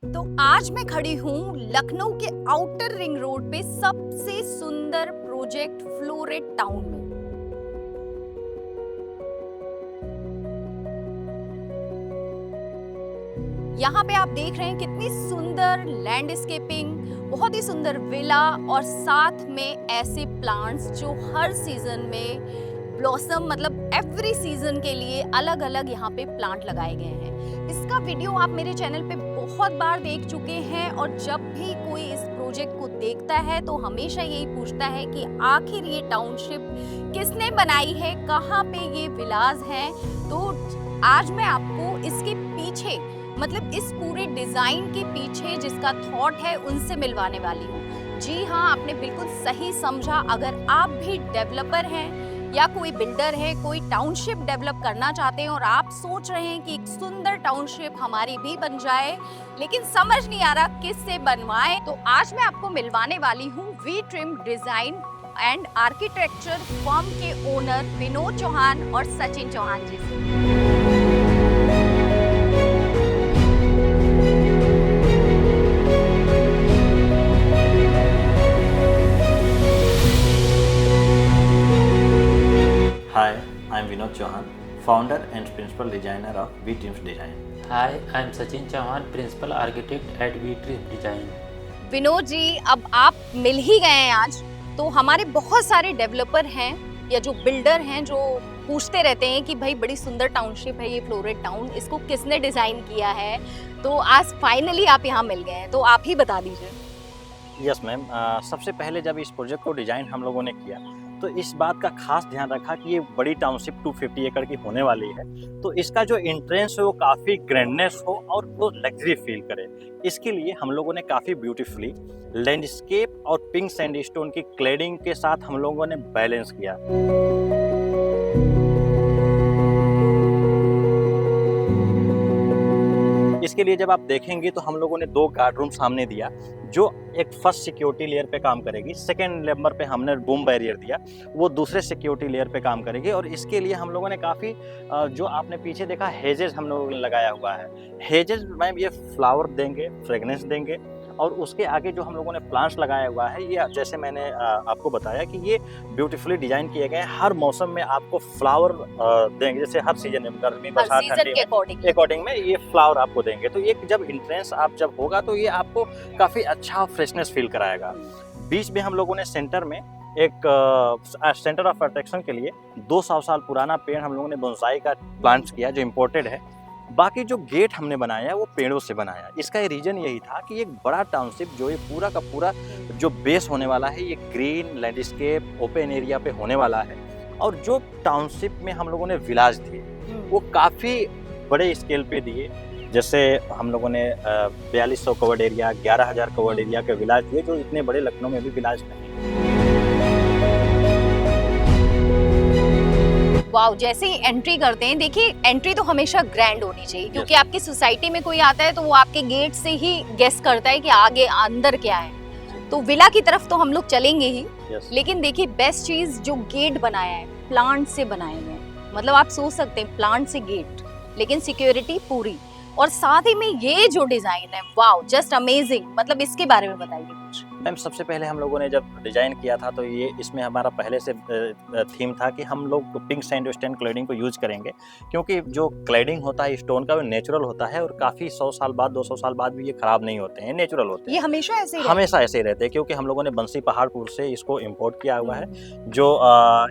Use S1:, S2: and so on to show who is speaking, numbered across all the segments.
S1: तो आज मैं खड़ी हूँ लखनऊ के आउटर रिंग रोड पे सबसे सुंदर प्रोजेक्ट फ्लोरेट टाउन में। यहाँ पे आप देख रहे हैं कितनी सुंदर लैंडस्केपिंग, बहुत ही सुंदर विला और साथ में ऐसे प्लांट्स जो हर सीजन में ब्लॉसम मतलब एवरी सीजन के लिए अलग अलग यहाँ पे प्लांट लगाए गए हैं। इसका वीडियो आप मेरे चैनल पे बहुत बार देख चुके हैं और जब भी कोई इस प्रोजेक्ट को देखता है तो हमेशा यही पूछता है कि आखिर ये टाउनशिप किसने बनाई है, कहाँ पे ये विलास हैं। तो आज मैं आपको इसके पीछे मतलब इस पूरे डिजाइन के पीछे जिसका थॉट है उनसे मिलवाने वाली हूँ। जी हाँ, आपने बिल्कुल सही समझा। अगर आप भी डेवलपर हैं या कोई बिल्डर है, कोई टाउनशिप डेवलप करना चाहते हैं और आप सोच रहे हैं कि एक सुंदर टाउनशिप हमारी भी बन जाए लेकिन समझ नहीं आ रहा किससे बनवाएं, तो आज मैं आपको मिलवाने वाली हूँ V trim design and architecture firm के ओनर विनोद चौहान और सचिन चौहान जी से।
S2: Hi, I'm Vinod Chauhan, founder and principal designer of V-Teams Design.
S3: Hi, I'm Sachin Chauhan, principal architect at V-Teams Design.
S1: Vinod ji, अब आप मिल ही गए हैं आज, तो हमारे बहुत सारे डेवलपर हैं या जो बिल्डर हैं जो पूछते रहते हैं कि भाई बड़ी सुंदर टाउनशिप है ये फ्लोरेट टाउन, इसको किसने डिजाइन किया है। तो आज फाइनली आप यहाँ मिल गए हैं, तो आप ही बता दीजिए।
S2: यस मैम, सबसे पहले जब इस प्रोजेक्ट को डिजाइन हम लोगों ने किया तो इस बात का खास ध्यान रखा कि ये बड़ी टाउनशिप 250 एकड़ की होने वाली है, तो इसका जो एंट्रेंस है वो काफ़ी ग्रैंडनेस हो और वो लग्जरी फील करे। इसके लिए हम लोगों ने काफ़ी ब्यूटीफुली लैंडस्केप और पिंक सैंडस्टोन की क्लेडिंग के साथ हम लोगों ने बैलेंस किया। इसके लिए जब आप देखेंगे तो हम लोगों ने 2 गार्ड रूम सामने दिया जो एक फर्स्ट सिक्योरिटी लेयर पे काम करेगी, सेकेंड नंबर पे हमने बूम बैरियर दिया, वो दूसरे सिक्योरिटी लेयर पे काम करेगी। और इसके लिए हम लोगों ने काफ़ी जो आपने पीछे देखा हेजेस हम लोगों ने लगाया हुआ है। हेजेस मैम ये फ्लावर देंगे, फ्रेगनेंस देंगे और उसके आगे जो हम लोगों ने प्लांट्स लगाया हुआ है ये जैसे मैंने आपको बताया कि ये ब्यूटीफुली डिजाइन किए गए हैं। हर मौसम में आपको फ्लावर देंगे, जैसे हर सीजन में गर्मी बरसात ठंडी के अकॉर्डिंग में ये फ्लावर आपको देंगे। तो ये जब एंट्रेंस आप जब होगा तो ये आपको काफ़ी अच्छा फ्रेशनेस फील कराएगा। बीच में हम लोगों ने सेंटर में एक सेंटर ऑफ अट्रैक्शन के लिए 200 साल पुराना पेड़ हम लोगों ने बोनसाई का प्लांट्स किया जो इम्पोर्टेड है। बाकी जो गेट हमने बनाया है वो पेड़ों से बनाया। इसका रीजन यही था कि एक बड़ा टाउनशिप जो ये पूरा का पूरा जो बेस होने वाला है ये ग्रीन लैंडस्केप ओपन एरिया पे होने वाला है। और जो टाउनशिप में हम लोगों ने विलाज दिए वो काफ़ी बड़े स्केल पे दिए। जैसे हम लोगों ने 4200 कवर्ड एरिया, 11,000 कवर्ड एरिया के विलाज दिए जो इतने बड़े लखनऊ में भी विलाज नहीं।
S1: वाओ, जैसे ही एंट्री करते हैं, देखिए एंट्री तो हमेशा ग्रैंड होनी चाहिए क्योंकि आपकी सोसाइटी में कोई आता है तो वो आपके गेट से ही गेस करता है कि आगे अंदर क्या है। तो विला की तरफ तो हम लोग चलेंगे ही, लेकिन देखिए बेस्ट चीज जो गेट बनाया है प्लांट से बनाए गए, मतलब आप सोच सकते हैं प्लांट से गेट लेकिन सिक्योरिटी पूरी, और साथ ही में ये जो डिजाइन है वाओ जस्ट अमेजिंग। मतलब इसके बारे में बताइए कुछ।
S2: मैम सबसे पहले हम लोगों ने जब डिजाइन किया था तो ये इसमें हमारा पहले से थीम था कि हम लोग पिंक सैंडस्टोन क्लेडिंग को यूज करेंगे क्योंकि जो क्लेडिंग होता है स्टोन का वो नेचुरल होता है और काफ़ी 100 साल बाद 200 साल बाद भी ये खराब नहीं होते हैं, नेचुरल होते हैं।
S1: ये हमेशा ऐसे ही
S2: हमेशा ऐसे ही रहते हैं क्योंकि हम लोगों ने बंसी पहाड़पुर से इसको इम्पोर्ट किया हुआ है जो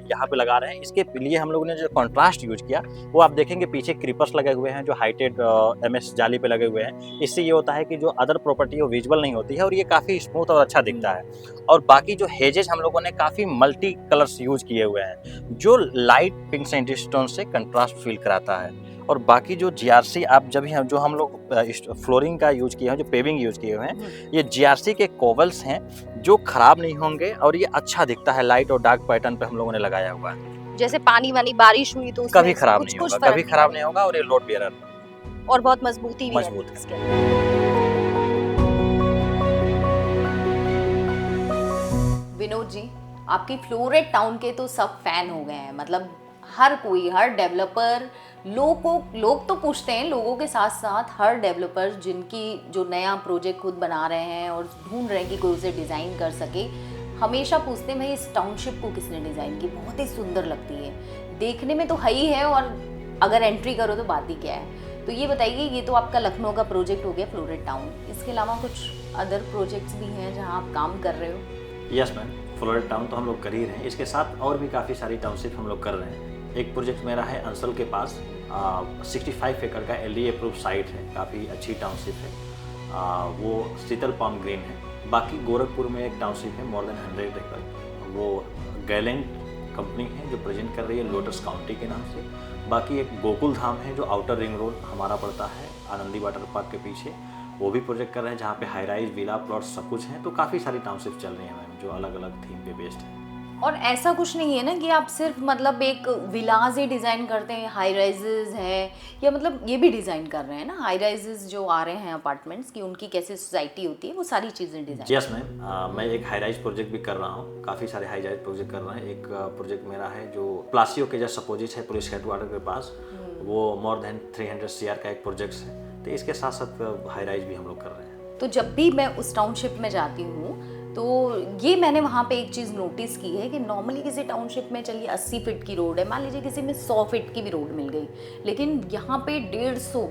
S2: यहाँ पे लगा रहे हैं। इसके लिए हम लोगों ने जो कॉन्ट्रास्ट यूज किया वो आप देखेंगे पीछे क्रीपर्स लगे हुए हैं जो हाइटेड MS जाली पे लगे हुए हैं। इससे ये होता है कि जो अदर प्रॉपर्टी वो विजुअल नहीं होती है और ये काफ़ी स्मूथ और अच्छा दिखता है। और बाकी जो हेजेस हम लोगों ने काफ़ी मल्टी कलर्स यूज किए हुए हैं जो लाइट पिंक सैंडस्टोन से कंट्रास्ट फील कराता है। और बाकी जो GRC आप जब जो हम लोग फ्लोरिंग का यूज किए हैं, जो पेविंग यूज किए हुए हैं, ये GRC के कोवल्स हैं जो खराब नहीं होंगे और ये अच्छा दिखता है। लाइट और डार्क पैटर्न पे हम लोगों ने लगाया हुआ है।
S1: जैसे पानी वाली बारिश हुई तो
S2: कभी खराब नहीं होगा, कभी खराब नहीं होगा और ये लोड बेयर
S1: और बहुत मजबूती भी
S2: मजबूत
S1: है। विनोद जी, आपकी फ्लोरेट टाउन के तो सब फैन हो गए हैं, मतलब हर कोई, हर डेवलपर, लोग तो पूछते हैं, लोगों के साथ साथ हर डेवलपर जिनकी जो नया प्रोजेक्ट खुद बना रहे हैं और ढूंढ रहे हैं कि कोई उसे डिज़ाइन कर सके, हमेशा पूछते हैं भाई इस टाउनशिप को किसने डिज़ाइन की, बहुत ही सुंदर लगती है, देखने में तो है ही है और अगर एंट्री करो तो बात ही क्या है। तो ये बताइए, ये तो आपका लखनऊ का प्रोजेक्ट हो गया फ्लोरेट टाउन, इसके अलावा कुछ अदर प्रोजेक्ट्स भी हैं जहाँ आप काम कर रहे हो?
S2: यस मैम, फ्लोरेट टाउन तो हम लोग कर ही रहे हैं, इसके साथ और भी काफ़ी सारी टाउनशिप हम लोग कर रहे हैं। एक प्रोजेक्ट मेरा है अंसल के पास, 65 एकड़ का LD अप्रूव साइट है, काफ़ी अच्छी टाउनशिप है, वो शीतल पाम ग्रीन है। बाकी गोरखपुर में एक टाउनशिप है मोर देन 100 एकड़, वो गैलेंट कंपनी है जो प्रेजेंट कर रही है लोटस काउंटी के नाम से। बाकी एक गोकुल धाम है जो आउटर रिंग रोड हमारा पड़ता है आनंदी वाटर पार्क के पीछे, वो भी प्रोजेक्ट कर रहे हैं जहाँ पे हाई राइज विला प्लॉट सब कुछ हैं। तो काफ़ी सारी टाउनशिप चल रही हैं मैम जो अलग अलग थीम पे बेस्ड है।
S1: और ऐसा कुछ नहीं है ना कि आप सिर्फ मतलब एक विलाज ही डिज़ाइन करते हैं, हाई राइजेज है, या मतलब ये भी डिज़ाइन कर रहे हैं ना, हाई राइजेज जो आ रहे हैं अपार्टमेंट्स की, उनकी कैसे सोसाइटी होती है, वो सारी चीज़ें डिज़ाइन।
S2: यस मैम, मैं एक हाई राइज प्रोजेक्ट भी कर रहा हूँ, काफ़ी सारे हाई राइज प्रोजेक्ट कर रहे हैं। एक प्रोजेक्ट मेरा है जो प्लासियो के जस्ट अपोजिट है, पुलिस हेडक्वार्टर के पास, वो मोर देन 300 CR का एक प्रोजेक्ट है। तो इसके साथ साथ हाई राइज भी हम लोग कर रहे हैं।
S1: तो जब भी मैं उस टाउनशिप में जाती हूँ तो ये मैंने वहाँ पे एक चीज़ नोटिस की है कि नॉर्मली किसी टाउनशिप में चलिए 80 फीट की रोड है, मान लीजिए किसी में 100 फीट की भी रोड मिल गई, लेकिन यहाँ पे 150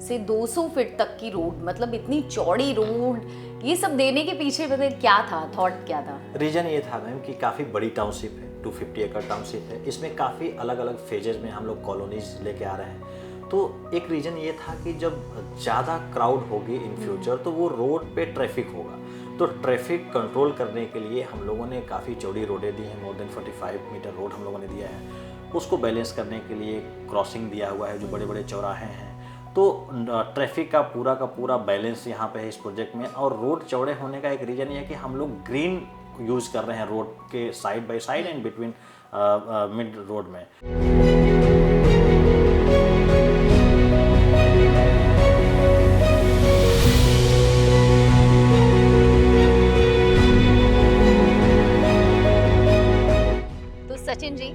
S1: से 200 फीट तक की रोड, मतलब इतनी चौड़ी रोड, ये सब देने के पीछे मतलब क्या था, थॉट क्या था?
S2: रीज़न ये था मैम कि काफ़ी बड़ी टाउनशिप है, 250 एकड़ टाउनशिप है, इसमें काफ़ी अलग अलग फेजेज में हम लोग कॉलोनीज लेके आ रहे हैं। तो एक रीज़न ये था कि जब ज़्यादा क्राउड होगी इन फ्यूचर तो वो रोड पे ट्रैफिक होगा, तो ट्रैफिक कंट्रोल करने के लिए हम लोगों ने काफ़ी चौड़ी रोडें दी हैं, मोर देन 45 मीटर रोड हम लोगों ने दिया है। उसको बैलेंस करने के लिए क्रॉसिंग दिया हुआ है जो बड़े बड़े चौराहे हैं, तो ट्रैफिक का पूरा बैलेंस यहाँ पे है इस प्रोजेक्ट में। और रोड चौड़े होने का एक रीज़न ये है कि हम लोग ग्रीन यूज़ कर रहे हैं रोड के side by side and between mid road में।
S1: सचिन जी,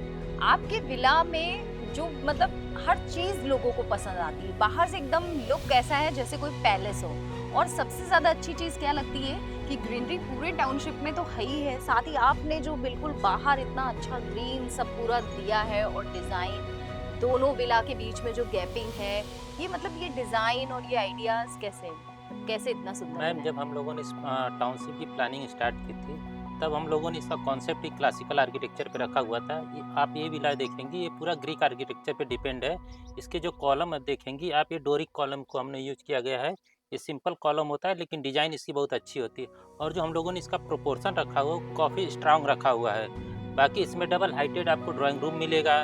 S1: आपके विला में जो मतलब हर चीज लोगों को पसंद आती है, बाहर से एकदम लुक कैसा है जैसे कोई पैलेस हो, और सबसे ज्यादा अच्छी चीज क्या लगती है कि ग्रीनरी पूरे टाउनशिप में तो है ही है, साथ ही आपने जो बिल्कुल बाहर इतना अच्छा ग्रीन सब पूरा दिया है, और डिजाइन दोनों विला के बीच में जो गैपिंग है, ये मतलब ये डिजाइन और ये आइडियाज कैसे इतना सुंदर
S3: मैम,
S1: है?
S3: जब हम लोगों ने इस टाउनशिप की प्लानिंग स्टार्ट की थी तब हम लोगों ने इसका कॉन्सेप्ट ही क्लासिकल आर्किटेक्चर पे रखा हुआ था। आप ये विला देखेंगी ये पूरा ग्रीक आर्किटेक्चर पे डिपेंड है। इसके जो कॉलम देखेंगी आप, ये डोरिक कॉलम को हमने यूज किया गया है। ये सिंपल कॉलम होता है लेकिन डिज़ाइन इसकी बहुत अच्छी होती है। और जो हम लोगों ने इसका प्रोपोर्शन रखा हुआ है काफ़ी स्ट्रांग रखा हुआ है। बाकी इसमें डबल हाइटेड आपको ड्राइंग रूम मिलेगा,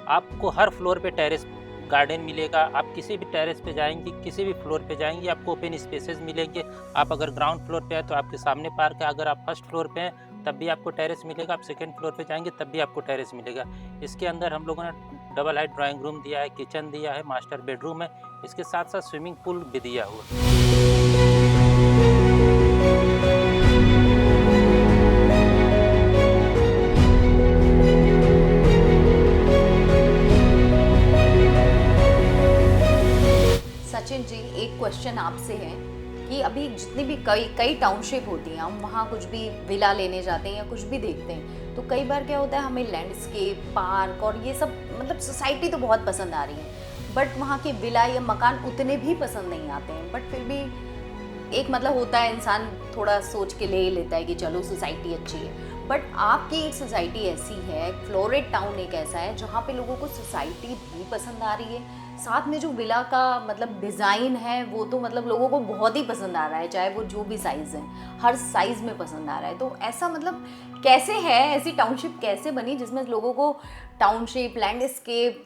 S3: आपको हर फ्लोर पे टेरेस गार्डन मिलेगा। आप किसी भी टेरेस पे जाएंगी, किसी भी फ्लोर पे जाएंगी, आपको ओपन स्पेसेस मिलेंगे। आप अगर ग्राउंड फ्लोर पे हैं तो आपके सामने पार्क है, अगर आप फर्स्ट फ्लोर पे हैं तब भी आपको टेरेस मिलेगा, आप सेकंड फ्लोर पे जाएंगे तब भी आपको टेरेस मिलेगा। इसके अंदर हम लोगों ने डबल हाइट ड्राइंग रूम दिया है, किचन दिया है, मास्टर बेडरूम है, इसके साथ साथ स्विमिंग पूल भी दिया हुआ है।
S1: सचिन जी, एक क्वेश्चन आपसे है कि अभी जितनी भी कई टाउनशिप होती हैं, हम वहाँ कुछ भी विला लेने जाते हैं या कुछ भी देखते हैं, तो कई बार क्या होता है हमें लैंडस्केप, पार्क और ये सब मतलब सोसाइटी तो बहुत पसंद आ रही है, बट वहाँ के विला या मकान उतने भी पसंद नहीं आते हैं। बट फिर भी एक मतलब होता है, इंसान थोड़ा सोच के ले लेता है कि चलो सोसाइटी अच्छी है। बट आपकी एक सोसाइटी ऐसी है, फ्लोरेट टाउन एक ऐसा है जहाँ पे लोगों को सोसाइटी भी पसंद आ रही है, साथ में जो विला का मतलब डिज़ाइन है वो तो मतलब लोगों को बहुत ही पसंद आ रहा है, चाहे वो जो भी साइज़ है, हर साइज़ में पसंद आ रहा है। तो ऐसा मतलब कैसे है, ऐसी टाउनशिप कैसे बनी जिसमें लोगों को टाउनशिप, लैंडस्केप,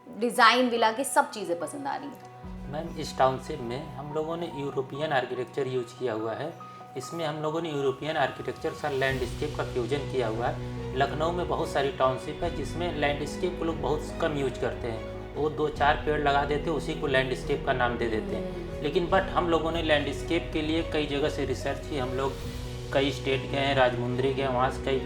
S1: डिज़ाइन, विला की सब चीज़ें पसंद आ रही हैं?
S3: मैम, इस टाउनशिप में हम लोगों ने यूरोपियन आर्किटेक्चर यूज किया हुआ है। इसमें हम लोगों ने यूरोपियन आर्किटेक्चर का लैंडस्केप का फ्यूजन किया हुआ है। लखनऊ में बहुत सारी टाउनशिप है जिसमें लैंडस्केप को लोग बहुत कम यूज करते हैं, वो 2-4 पेड़ लगा देते हैं, उसी को लैंडस्केप का नाम दे देते हैं। लेकिन बट हम लोगों ने लैंडस्केप के लिए कई जगह से रिसर्च की, हम लोग कई स्टेट गए हैं, राजमुंदरी गए, वहाँ से कई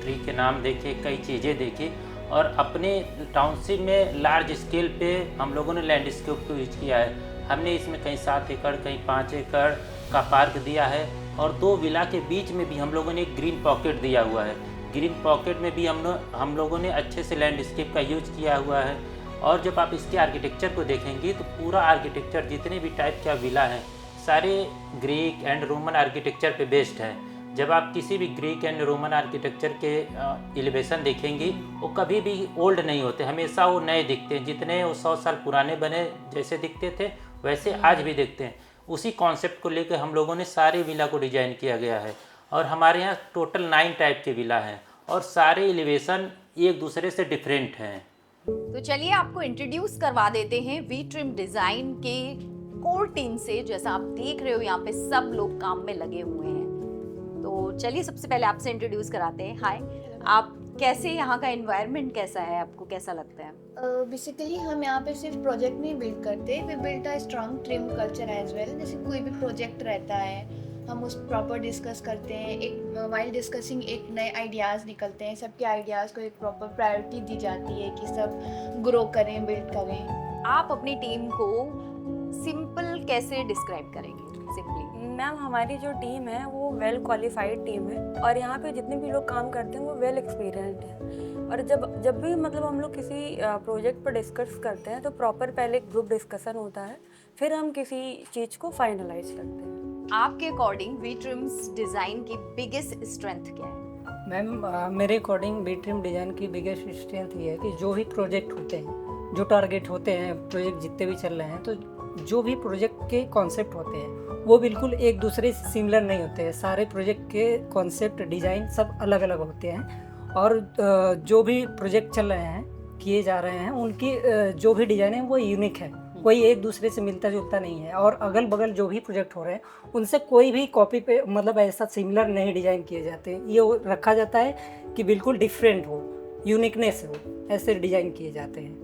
S3: ट्री के नाम देखे, कई चीज़ें देखी, और अपने टाउनशिप में लार्ज स्केल पे हम लोगों ने लैंडस्केप को यूज किया है। हमने इसमें कहीं 7 एकड़ कहीं 5 एकड़ का पार्क दिया है और 2 विला के बीच में भी हम लोगों ने एक ग्रीन पॉकेट दिया हुआ है। ग्रीन पॉकेट में भी हम लोगों ने अच्छे से लैंडस्केप का यूज किया हुआ है। और जब आप इसके आर्किटेक्चर को देखेंगे तो पूरा आर्किटेक्चर जितने भी टाइप का विला हैं सारे ग्रीक एंड रोमन आर्किटेक्चर पे बेस्ड है। जब आप किसी भी ग्रीक एंड रोमन आर्किटेक्चर के एलिवेशन देखेंगे वो कभी भी ओल्ड नहीं होते, हमेशा वो नए दिखते हैं। जितने वो 100 साल पुराने बने जैसे दिखते थे वैसे आज भी दिखते हैं। उसी कॉन्सेप्ट को लेकर हम लोगों ने सारे विला को डिजाइन किया गया है और हमारे यहाँ टोटल 9 टाइप के विला हैं और सारे एलिवेशन एक दूसरे से डिफरेंट हैं।
S1: तो चलिए आपको इंट्रोड्यूस करवा देते हैं वी ट्रिम डिजाइन के कोर टीम से। जैसा आप देख रहे हो यहाँ पे सब लोग काम में लगे हुए हैं। तो चलिए सबसे पहले आपसे इंट्रोड्यूस कराते हैं। हाय, आप कैसे, यहाँ का एनवायरनमेंट कैसा है, आपको कैसा लगता है?
S4: बेसिकली हम यहाँ पे सिर्फ प्रोजेक्ट नहीं बिल्ड करते, we build a strong trim culture as well. जैसे कोई भी प्रोजेक्ट रहता है हम उस प्रॉपर डिस्कस करते हैं, एक वाइल डिस्कसिंग एक नए आइडियाज़ निकलते हैं, सबके आइडियाज़ को एक प्रॉपर प्रायोरिटी दी जाती है कि सब ग्रो करें, बिल्ड करें।
S1: आप अपनी टीम को सिंपल कैसे डिस्क्राइब करेंगे? सिंपली
S5: मैम, हमारी जो टीम है वो वेल क्वालिफाइड टीम है और यहाँ पे जितने भी लोग काम करते हैं वो वेल एक्सपीरियंस्ड हैं। और जब भी मतलब हम लोग किसी प्रोजेक्ट पर डिस्कस करते हैं तो प्रॉपर पहले ग्रुप डिस्कशन होता है, फिर हम किसी चीज़ को फाइनलाइज करते हैं।
S1: आपके अकॉर्डिंग वी ट्रिम्स डिजाइन की बिगेस्ट स्ट्रेंथ क्या है?
S6: मैम, मेरे अकॉर्डिंग वी ट्रिम डिज़ाइन की बिगेस्ट स्ट्रेंथ ये है कि जो भी प्रोजेक्ट होते हैं, जो टारगेट होते हैं, प्रोजेक्ट जितने भी चल रहे हैं, तो जो भी प्रोजेक्ट के कॉन्सेप्ट होते हैं वो बिल्कुल एक दूसरे से सिमिलर नहीं होते हैं। सारे प्रोजेक्ट के कॉन्सेप्ट, डिज़ाइन सब अलग अलग होते हैं और जो भी प्रोजेक्ट चल रहे हैं, किए जा रहे हैं, उनकी जो भी डिज़ाइन है वो यूनिक है, कोई एक दूसरे से मिलता जुलता नहीं है। और अगल बगल जो भी प्रोजेक्ट हो रहे हैं उनसे कोई भी कॉपी पे मतलब ऐसा सिमिलर नहीं डिज़ाइन किए जाते। ये रखा जाता है कि बिल्कुल डिफरेंट हो, यूनिकनेस हो, ऐसे डिज़ाइन किए जाते हैं।